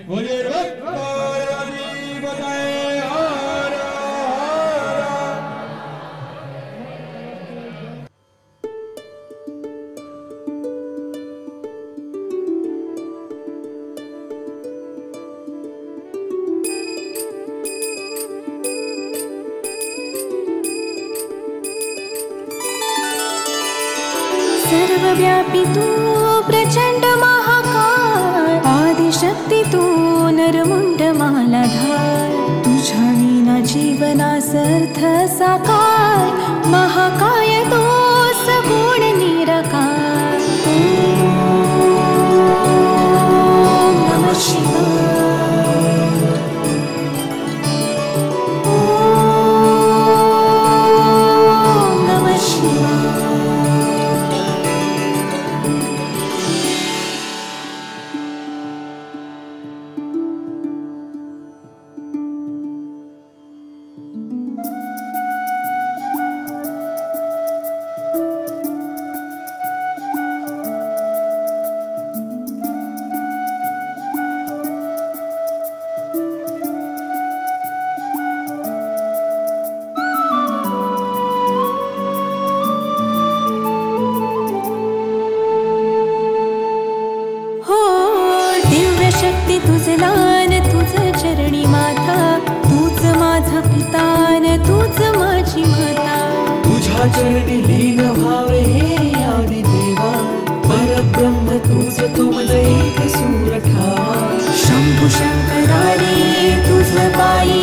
बोलिए भक्ताधिपतये हर हर। सर्वव्यापी तू प्रचंड महाकाय, आदिशक्ती तू नरमुंड मालाधार, तुझ्या विना जीवनास अर्थ साकार, महाकाय तू सगुण निराकार। ओम नमः शिवाय। ओम नमः शिवाय। तुझलान तुझ चरणी माता, तूच माझा पितान तूच माझी माता, तुझ्या चरणी लीन व्हावे हे आदि देवा, परब्रह्म तूच तुमज एक सूर ठावा। शंभू शंकरारी तुझ पायी